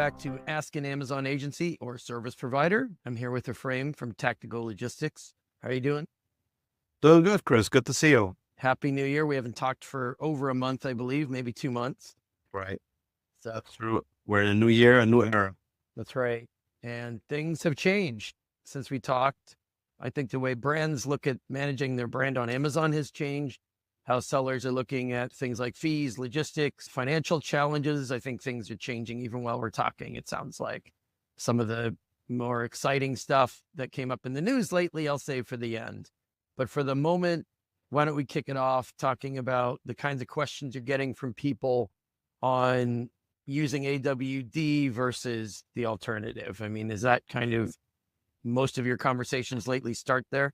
back to Ask an Amazon Agency or Service Provider. I'm here with Ephraim from Tactical Logistics. How are you doing? Doing good, Chris. Good to see you. Happy New Year. We haven't talked for over a month, I believe, maybe 2 months. Right. So True. We're in a new year, a new era. that's right. And things have changed since we talked. I think the way brands look at managing their brand on Amazon has changed. How sellers are looking at things like fees, logistics, financial challenges. I think things are changing even while we're talking. It sounds like some of the more exciting stuff that came up in the news lately, I'll save for the end. But for the moment, why don't we kick it off talking about the kinds of questions you're getting from people on using AWD versus the alternative? I mean, is that kind of most of your conversations lately start there?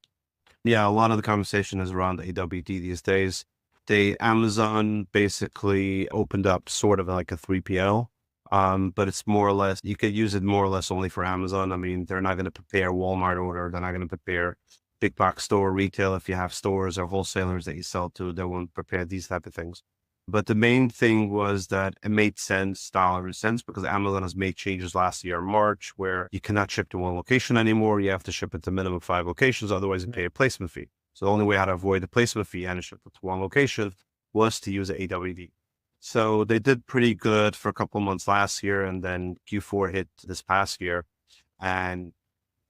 Yeah, a lot of the conversation is around AWD these days. Amazon basically opened up sort of like a 3PL, but it's more or less, you could use it more or less only for Amazon. I mean, they're not going to prepare Walmart order. They're not going to prepare big box store retail. If you have stores or wholesalers that you sell to, they won't prepare these type of things. But the main thing was that it made sense because Amazon has made changes last year in March where you cannot ship to one location anymore. You have to ship it to minimum 5 locations, otherwise you pay a placement fee. So the only way how to avoid the placement fee and ship it to one location was to use AWD. So they did pretty good for a couple of months last year, and then Q4 hit this past year, and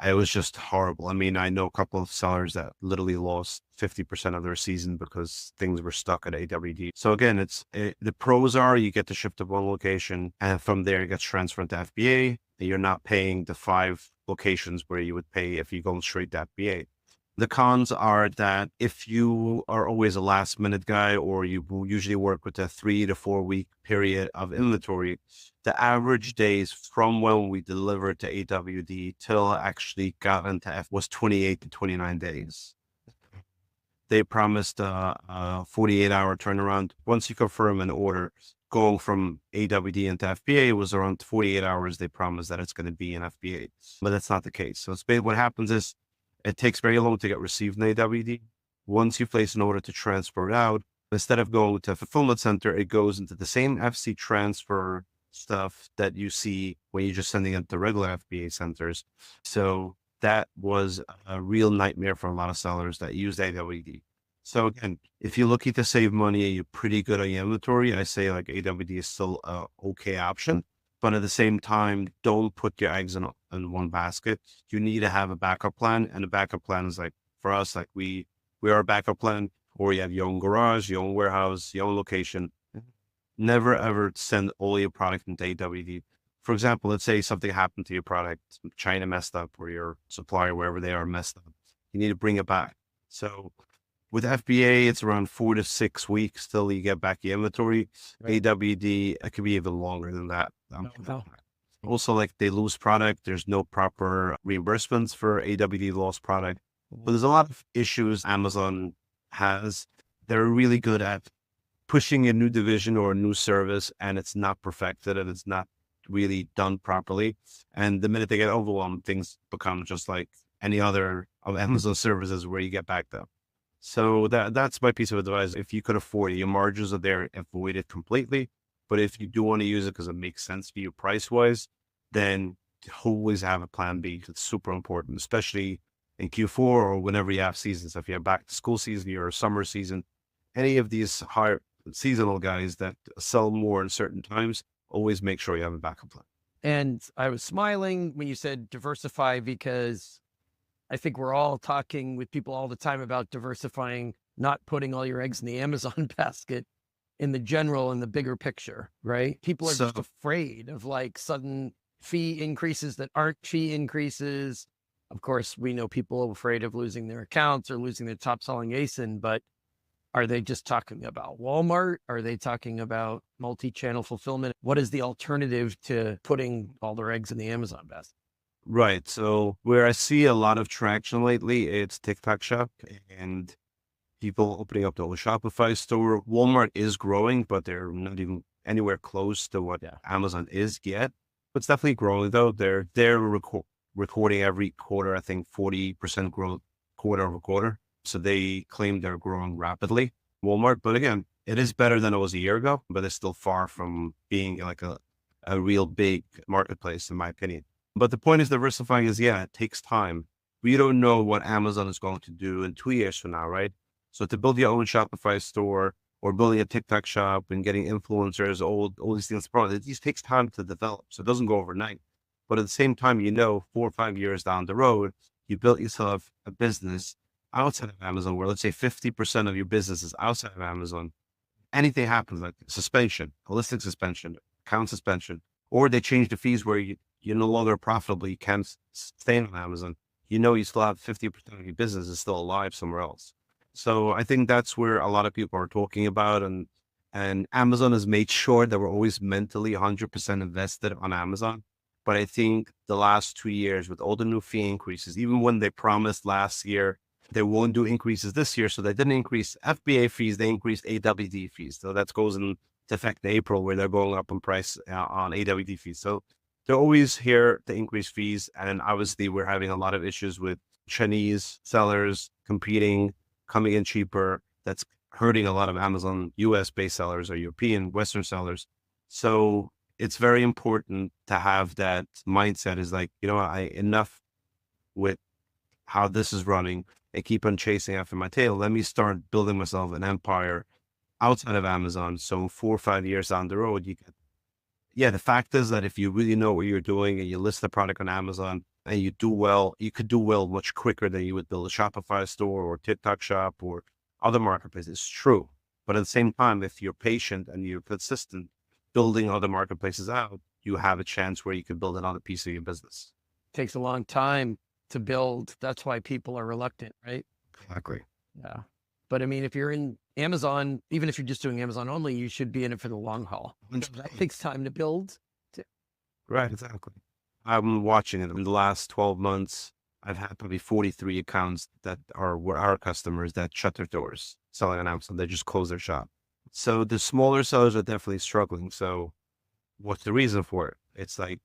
it was just horrible. I mean, I know a couple of sellers that literally lost 50% of their season because things were stuck at AWD. So again, the pros are you get to ship to one location, and from there it gets transferred to FBA. And you're not paying the 5 locations where you would pay if you go straight to FBA. The cons are that if you are always a last minute guy, or you will usually work with a 3 to 4 week period of inventory, the average days from when we delivered to AWD till actually got into F was 28 to 29 days. They promised a 48-hour turnaround. Once you confirm an order, going from AWD into FBA was around 48 hours. They promised that it's going to be in FBA, but that's not the case. So what happens is it takes very long to get received in AWD. Once you place an order to transfer it out, instead of going to a fulfillment center, it goes into the same FC transfer stuff that you see when you're just sending it to regular FBA centers. So that was a real nightmare for a lot of sellers that use AWD. So again, if you're looking to save money and you're pretty good on your inventory, I say like AWD is still a okay option. But at the same time, don't put your eggs in one basket. You need to have a backup plan. And the backup plan is like, for us, like we are a backup plan, or you have your own garage, your own warehouse, your own location. Never ever send all your product into AWD. For example, let's say something happened to your product, China messed up, or your supplier, wherever they are, messed up. You need to bring it back. So with FBA, it's around 4 to 6 weeks till you get back your inventory. Right. AWD, it could be even longer than that. No. Also, like they lose product, there's no proper reimbursements for AWD lost product. But there's a lot of issues Amazon has. They're really good at pushing a new division or a new service, and it's not perfected and it's not really done properly. And the minute they get overwhelmed, things become just like any other of Amazon services where you get backed up. So that's my piece of advice. If you could afford it, your margins are there, avoid it completely. But if you do want to use it because it makes sense for you price wise, then always have a plan B. It's super important, especially in Q4 or whenever you have seasons. If you have back to school season or summer season, any of these higher seasonal guys that sell more in certain times, always make sure you have a backup plan. And I was smiling when you said diversify, because I think we're all talking with people all the time about diversifying, not putting all your eggs in the Amazon basket in the general and the bigger picture, right? People are just afraid of like sudden fee increases that aren't fee increases. Of course, we know people are afraid of losing their accounts or losing their top selling ASIN, but are they just talking about Walmart? Are they talking about multi-channel fulfillment? What is the alternative to putting all their eggs in the Amazon basket? Right. So where I see a lot of traction lately, it's TikTok Shop and people opening up the old Shopify store. Walmart is growing, but they're not even anywhere close to what Amazon is yet. But it's definitely growing though. They're recording every quarter, I think 40% growth quarter over quarter. So they claim they're growing rapidly, Walmart. But again, it is better than it was a year ago, but it's still far from being like a a real big marketplace, in my opinion. But the point is, diversifying is, yeah, it takes time. We don't know what Amazon is going to do in 2 years from now, right? So to build your own Shopify store or building a TikTok shop and getting influencers, all these things, it just takes time to develop. So it doesn't go overnight. But at the same time, 4 or 5 years down the road, you built yourself a business outside of Amazon, where let's say 50% of your business is outside of Amazon. Anything happens, like suspension, holistic suspension, account suspension, or they change the fees where you're no longer profitable, you can't stay on Amazon. You still have 50% of your business is still alive somewhere else. So I think that's where a lot of people are talking about, and Amazon has made sure that we're always mentally 100% invested on Amazon. But I think the last 2 years with all the new fee increases, even when they promised last year they won't do increases this year, so they didn't increase FBA fees, they increased AWD fees. So that goes into effect in April, where they're going up in price on AWD fees. So they're always here to increase fees. And obviously we're having a lot of issues with Chinese sellers competing, coming in cheaper. That's hurting a lot of Amazon US based sellers or European Western sellers. So it's very important to have that mindset, is like, enough with how this is running. I keep on chasing after my tail. Let me start building myself an empire outside of Amazon. So 4 or 5 years down the road, the fact is that if you really know what you're doing and you list the product on Amazon and you do well, you could do well much quicker than you would build a Shopify store or TikTok shop or other marketplaces. It's true. But at the same time, if you're patient and you're consistent building other marketplaces out, you have a chance where you can build another piece of your business. Takes a long time to build. That's why people are reluctant, right? Exactly. Yeah. But I mean, if you're in Amazon, even if you're just doing Amazon only, you should be in it for the long haul. That takes time to build. Right, exactly. I'm watching it. In the last 12 months, I've had probably 43 accounts that were our customers that shut their doors selling on Amazon. They just closed their shop. So the smaller sellers are definitely struggling. So what's the reason for it? It's like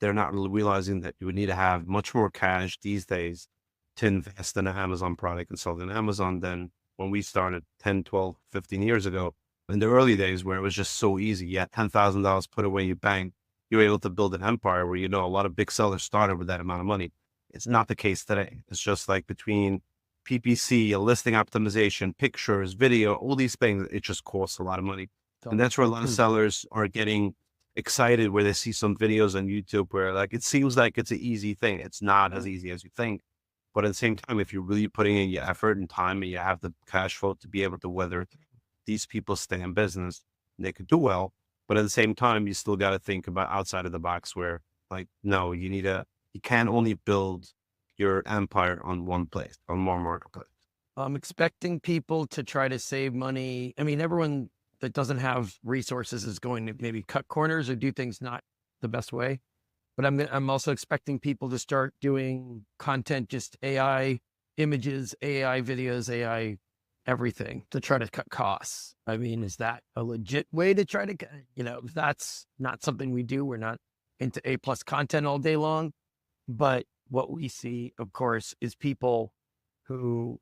they're not realizing that you would need to have much more cash these days to invest in an Amazon product and sell it on Amazon than when we started 10, 12, 15 years ago. In the early days where it was just so easy, you had $10,000 put away in your bank, you were able to build an empire where, a lot of big sellers started with that amount of money. It's not the case today. It's just like between PPC, listing optimization, pictures, video, all these things, it just costs a lot of money. And that's where a lot of sellers are getting excited, where they see some videos on YouTube where like, it seems like it's an easy thing. It's not as easy as you think. But at the same time, if you're really putting in your effort and time and you have the cash flow to be able to weather these people stay in business, they could do well. But at the same time, you still got to think about outside of the box where like, no, you can't only build your empire on one place, on one marketplace. I'm expecting people to try to save money. I mean, everyone that doesn't have resources is going to maybe cut corners or do things not the best way. But I'm also expecting people to start doing content, just AI images, AI videos, AI everything to try to cut costs. I mean, is that a legit way to try to, that's not something we do. We're not into A+ content all day long. But what we see, of course, is people who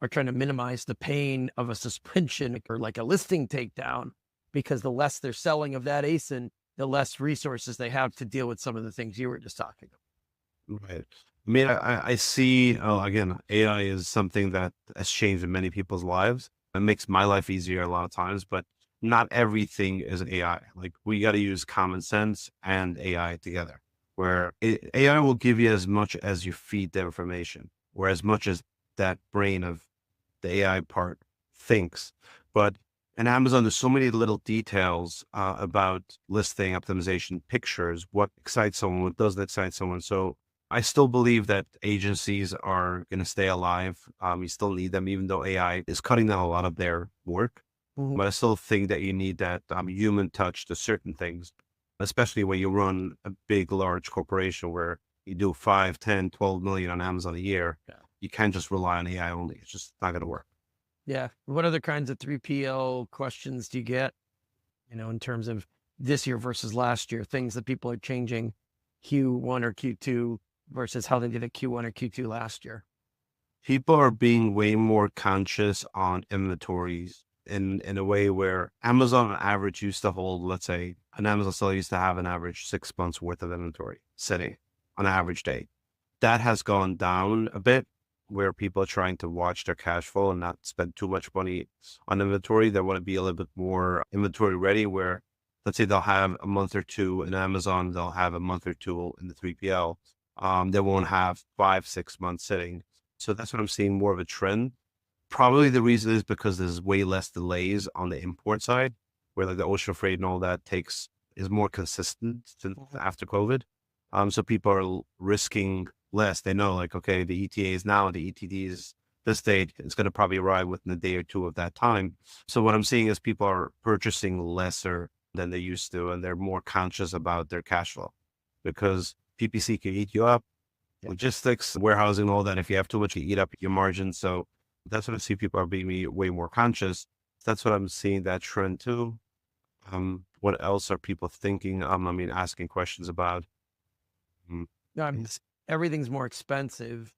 are trying to minimize the pain of a suspension or like a listing takedown, because the less they're selling of that ASIN, the less resources they have to deal with some of the things you were just talking about. Right. I mean, I see, again, AI is something that has changed in many people's lives. It makes my life easier a lot of times, but not everything is AI. Like we got to use common sense and AI together, where AI will give you as much as you feed the information, or as much as that brain of the AI part thinks. But in Amazon, there's so many little details about listing optimization, pictures, what excites someone, what doesn't excite someone. So I still believe that agencies are going to stay alive. You still need them, even though AI is cutting down a lot of their work. Mhm. But I still think that you need that human touch to certain things, especially when you run a big, large corporation where you do 5, 10, 12 million on Amazon a year. Yeah. You can't just rely on AI only. It's just not going to work. Yeah. What other kinds of 3PL questions do you get, in terms of this year versus last year, things that people are changing Q1 or Q2 versus how they did it Q1 or Q2 last year? People are being way more conscious on inventories in a way where Amazon on average used to hold, let's say, an Amazon seller used to have an average 6 months worth of inventory sitting on an average day. That has gone down a bit, where people are trying to watch their cash flow and not spend too much money on inventory. They want to be a little bit more inventory ready, where let's say they'll have a month or two in Amazon, they'll have a month or two in the 3PL. They won't have 5-6 months sitting. So that's what I'm seeing more of a trend. Probably the reason is because there's way less delays on the import side, where like the ocean freight and all that is more consistent since after COVID. So people are risking less. They know like, okay, the ETA is now, the ETD is this date. It's going to probably arrive within a day or two of that time. So what I'm seeing is people are purchasing lesser than they used to, and they're more conscious about their cash flow, because PPC can eat you up. Logistics, warehousing, all that. If you have too much, you eat up your margin. So that's what I see. People are being way more conscious. That's what I'm seeing, that trend too. What else are people thinking? Asking questions about. No, everything's more expensive.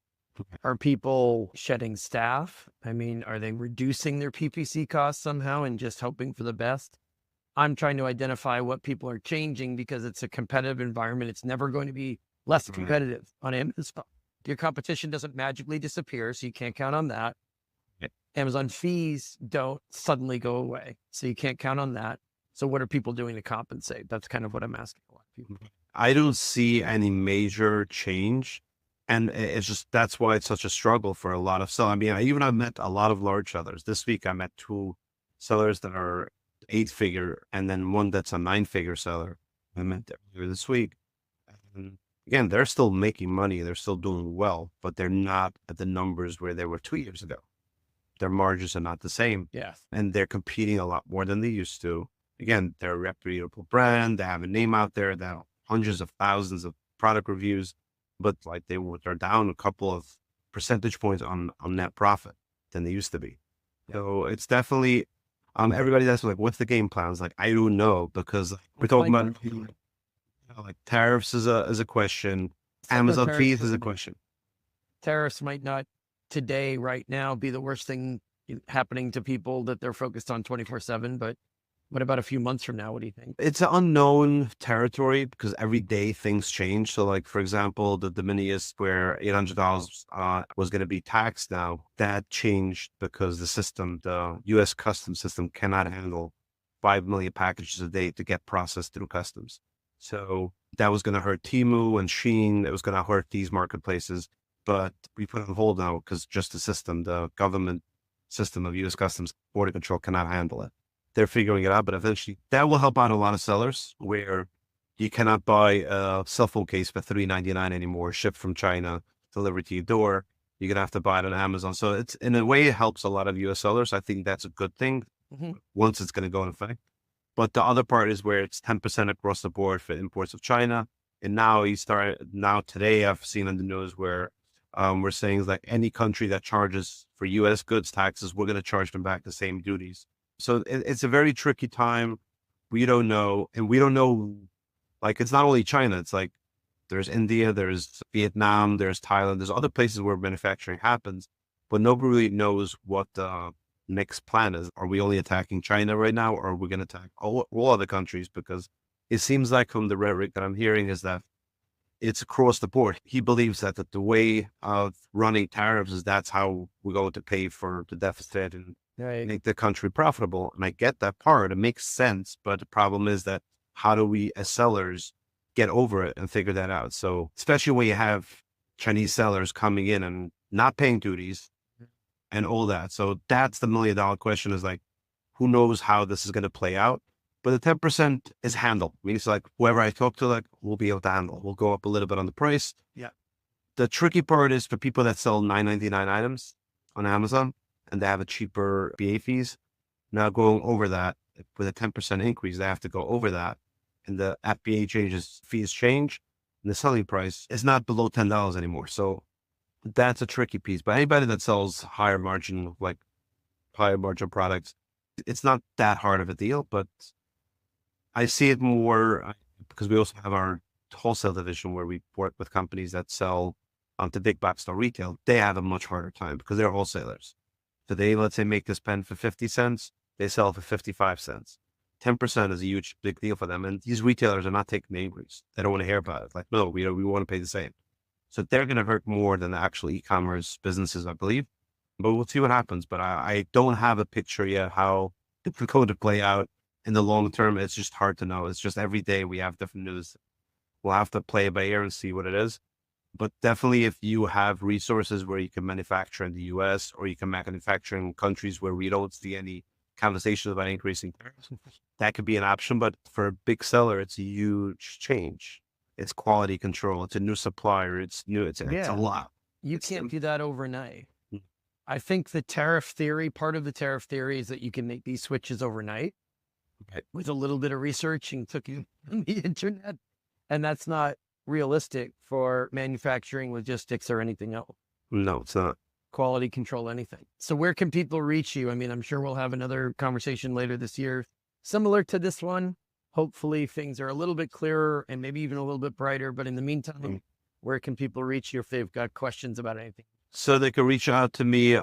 Are people shedding staff? Are they reducing their PPC costs somehow and just hoping for the best? I'm trying to identify what people are changing, because it's a competitive environment. It's never going to be less competitive on Amazon. Your competition doesn't magically disappear, so you can't count on that. Amazon fees don't suddenly go away, so you can't count on that. So what are people doing to compensate? That's kind of what I'm asking a lot of people. I don't see any major change. And it's just, that's why it's such a struggle for a lot of sellers. I've met a lot of large sellers. This week, I met 2 sellers that are 8-figure, and then one that's a 9-figure seller I met earlier this week. And again, they're still making money. They're still doing well, but they're not at the numbers where they were 2 years ago. Their margins are not the same. Yes. And they're competing a lot more than they used to. Again, they're a reputable brand. They have a name out there. They have hundreds of thousands of product reviews, but like they're down a couple of percentage points on net profit than they used to be. So it's definitely, everybody that's like, what's the game plans? Like, I don't know, because we're talking about like tariffs is a question. Amazon fees is a question. Tariffs might not today, right now, be the worst thing happening to people that they're focused on 24/7, but what about a few months from now? What do you think? It's an unknown territory, because every day things change. So like, for example, the de minimis where $800 was going to be taxed now, that changed because the U.S. customs system cannot handle 5 million packages a day to get processed through customs. So that was going to hurt Temu and Shein. It was going to hurt these marketplaces, but we put it on hold now because just the government system of U.S. Customs Border Control cannot handle it. They're figuring it out, but eventually that will help out a lot of sellers, where you cannot buy a cell phone case for $3.99 anymore, shipped from China, delivered to your door. You're going to have to buy it on Amazon. So it's, in a way, it helps a lot of U.S. sellers. I think that's a good thing once it's going to go in effect. But the other part is where it's 10% across the board for imports of China. And now today I've seen on the news where we're saying like any country that charges for U.S. goods taxes, we're going to charge them back the same duties. So it's a very tricky time. We don't know. And we don't know, like, it's not only China. It's like there's India, there's Vietnam, there's Thailand, there's other places where manufacturing happens, but nobody really knows what the next plan is. Are we only attacking China right now, or are we going to attack all other countries? Because it seems like from the rhetoric that I'm hearing is that it's across the board. He believes that the way of running tariffs is that's how we're going to pay for the deficit and make the country profitable. And I get that part. It makes sense. But the problem is that how do we as sellers get over it and figure that out? So especially when you have Chinese sellers coming in and not paying duties and all that. So that's the $1 million question, is like, who knows how this is going to play out? But the 10% is handled. I mean, it's like whoever I talk to, like, we'll be able to handle. We'll go up a little bit on the price. Yeah. The tricky part is for people that sell $9.99 items on Amazon and they have a cheaper BA fees. Now going over that with a 10% increase, they have to go over that. And the FBA fees change, and the selling price is not below $10 anymore. So that's a tricky piece. But anybody that sells higher margin products, it's not that hard of a deal. But I see it more because we also have our wholesale division where we work with companies that sell to big box store retail. They have a much harder time because they're wholesalers. So they, let's say, make this pen for 50 cents. they sell for 55 cents. 10% is a huge, big deal for them. And these retailers are not taking the increase. They don't want to hear about it. Like, no, we want to pay the same. So they're going to hurt more than the actual e-commerce businesses, I believe. But we'll see what happens. But I don't have a picture yet how it's going to play out in the long term. It's just hard to know. It's just every day we have different news. We'll have to play it by ear and see what it is. But definitely if you have resources where you can manufacture in the US or you can manufacture in countries where we don't see any conversations about increasing tariffs, that could be an option. But for a big seller, it's a huge change. It's quality control. It's a new supplier. It's new. It's a lot. You can't do that overnight. Mm. I think the tariff theory, part of the tariff theory is that you can make these switches overnight with a little bit of research and cooking on the internet. And that's not realistic for manufacturing, logistics, or anything else. No, it's not. Quality control, anything. So where can people reach you? I mean, I'm sure we'll have another conversation later this year, similar to this one. Hopefully things are a little bit clearer and maybe even a little bit brighter. But in the meantime, where can people reach you if they've got questions about anything? So they can reach out to me.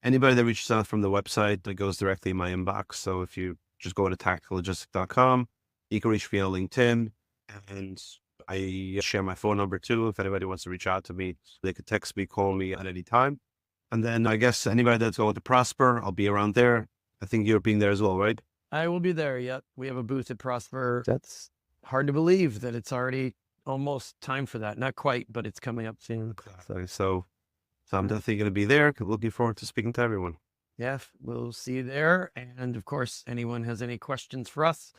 Anybody that reaches out from the website, that goes directly in my inbox. So if you just go to tacticallogistic.com, you can reach me on LinkedIn, and I share my phone number too. If anybody wants to reach out to me, they could text me, call me at any time. And then I guess anybody that's going to Prosper, I'll be around there. I think you're being there as well, right? I will be there. Yep. We have a booth at Prosper. That's hard to believe that it's already almost time for that. Not quite, but it's coming up soon. So I'm definitely going to be there. Looking forward to speaking to everyone. Yeah, we'll see you there. And of course, anyone has any questions for us,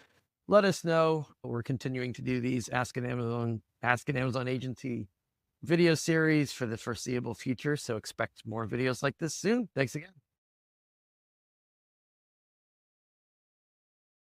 let us know. We're continuing to do these Ask an Amazon Agency video series for the foreseeable future. So expect more videos like this soon. Thanks again.